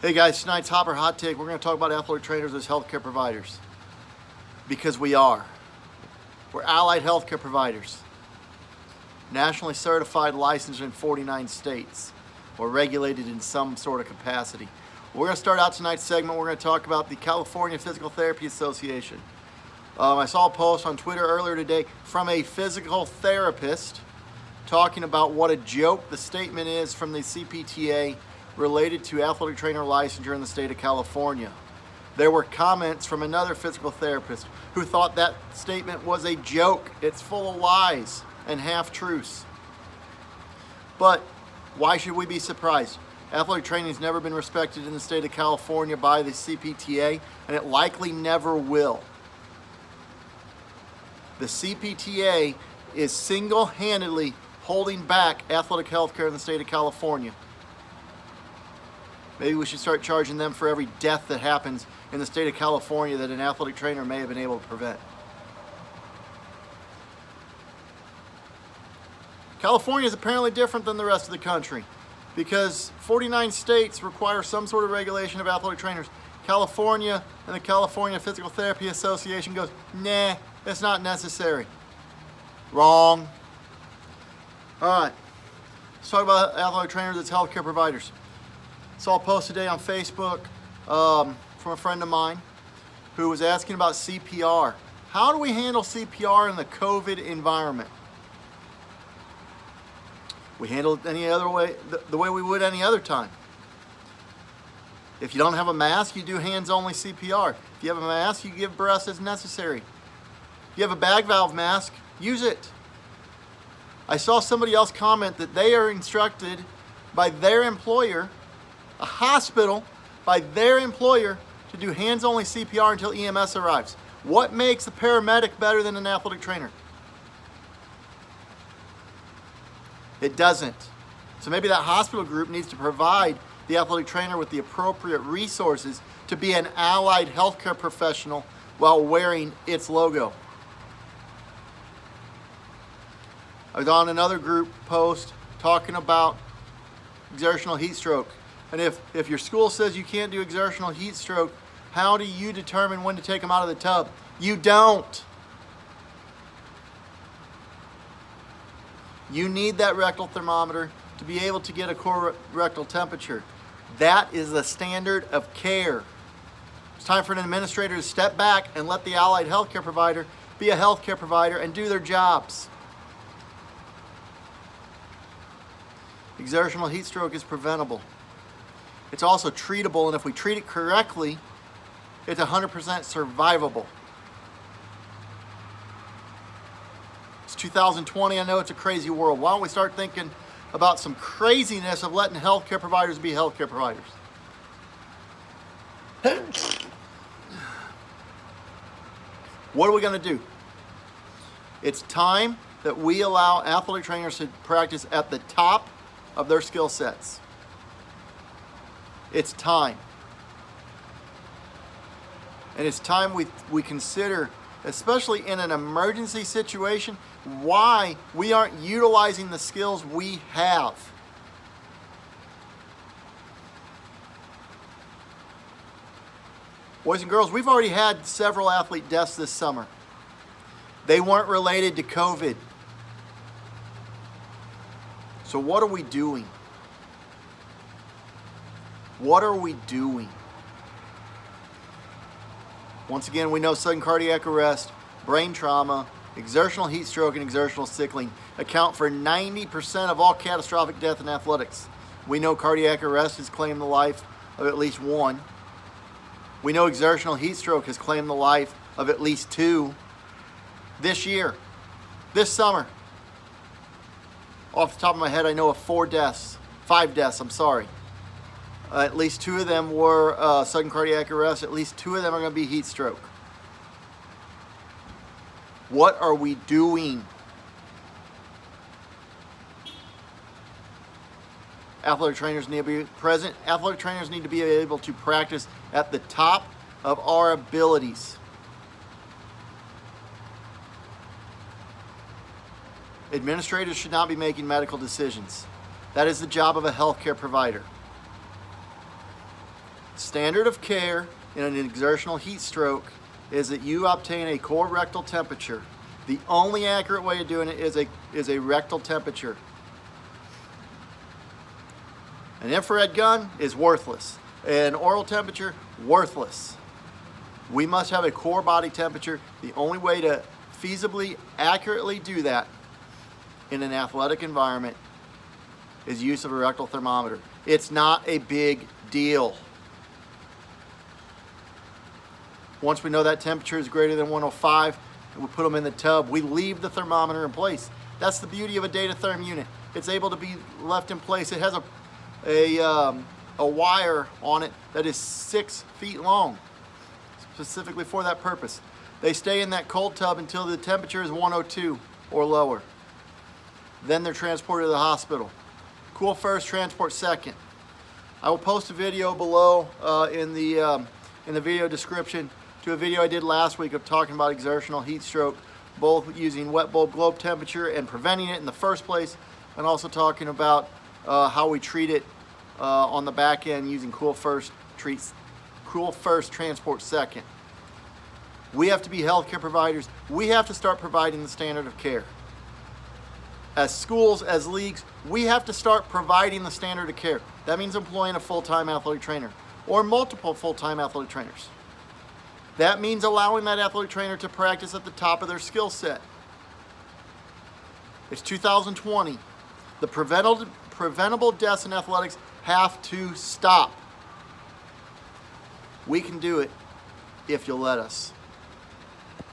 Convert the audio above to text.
Hey guys, tonight's Hopper Hot Take, we're going to talk about athletic trainers as healthcare providers. Because we are. We're allied healthcare providers. Nationally certified, licensed in 49 states, or regulated in some sort of capacity. We're going to start out tonight's segment, we're going to talk about the California Physical Therapy Association. I saw a post on Twitter earlier today from a physical therapist talking about what a joke the statement is from the CPTA related to athletic trainer licensure in the state of California. There were comments from another physical therapist who thought that statement was a joke. It's full of lies and half-truths. But why should we be surprised? Athletic training has never been respected in the state of California by the CPTA, and it likely never will. The CPTA is single-handedly holding back athletic health care in the state of California. Maybe we should start charging them for every death that happens in the state of California that an athletic trainer may have been able to prevent. California is apparently different than the rest of the country because 49 states require some sort of regulation of athletic trainers. California and the California Physical Therapy Association goes, nah, it's not necessary. Wrong. All right, let's talk about athletic trainers as healthcare providers. Saw a post today on Facebook from a friend of mine who was asking about CPR. How do we handle CPR in the COVID environment? We handle it any other way, the way we would any other time. If you don't have a mask, you do hands-only CPR. If you have a mask, you give breaths as necessary. If you have a bag valve mask, use it. I saw somebody else comment that they are instructed by their employer, a hospital, by their employer, to do hands-only CPR until EMS arrives. What makes a paramedic better than an athletic trainer? It doesn't. So maybe that hospital group needs to provide the athletic trainer with the appropriate resources to be an allied healthcare professional while wearing its logo. I was on another group post talking about exertional heat stroke. And if your school says you can't do exertional heat stroke, how do you determine when to take them out of the tub? You don't. You need that rectal thermometer to be able to get a core rectal temperature. That is the standard of care. It's time for an administrator to step back and let the allied healthcare provider be a healthcare provider and do their jobs. Exertional heat stroke is preventable. It's also treatable, and if we treat it correctly, it's 100% survivable. It's 2020, I know it's a crazy world. Why don't we start thinking about some craziness of letting healthcare providers be healthcare providers? What are we going to do? It's time that we allow athletic trainers to practice at the top of their skill sets. It's time. And it's time we consider, especially in an emergency situation, why we aren't utilizing the skills we have. Boys and girls, we've already had several athlete deaths this summer. They weren't related to COVID. So what are we doing? What are we doing? Once again, we know sudden cardiac arrest, brain trauma, exertional heat stroke, and exertional sickling account for 90% of all catastrophic death in athletics. We know cardiac arrest has claimed the life of at least one. We know exertional heat stroke has claimed the life of at least two this year, this summer. Off the top of my head, I know of 5 deaths, at least 2 of them were sudden cardiac arrest. At least 2 of them are going to be heat stroke. What are we doing? Athletic trainers need to be present. Athletic trainers need to be able to practice at the top of our abilities. Administrators should not be making medical decisions. That is the job of a healthcare provider. Standard of care in an exertional heat stroke is that you obtain a core rectal temperature. The only accurate way of doing it is a rectal temperature. An infrared gun is worthless. An oral temperature, worthless. We must have a core body temperature. The only way to feasibly, accurately do that in an athletic environment is use of a rectal thermometer. It's not a big deal. Once we know that temperature is greater than 105, we put them in the tub, we leave the thermometer in place. That's the beauty of a Datatherm unit. It's able to be left in place. It has a wire on it that is 6 feet long, specifically for that purpose. They stay in that cold tub until the temperature is 102 or lower. Then they're transported to the hospital. Cool first, transport second. I will post a video below in the video description to a video I did last week of talking about exertional heat stroke, both using wet bulb globe temperature and preventing it in the first place, and also talking about how we treat it on the back end using cool first, transport second. We have to be healthcare providers. We have to start providing the standard of care. As schools, as leagues, we have to start providing the standard of care. That means employing a full-time athletic trainer or multiple full-time athletic trainers. That means allowing that athletic trainer to practice at the top of their skill set. It's 2020. The preventable deaths in athletics have to stop. We can do it if you'll let us.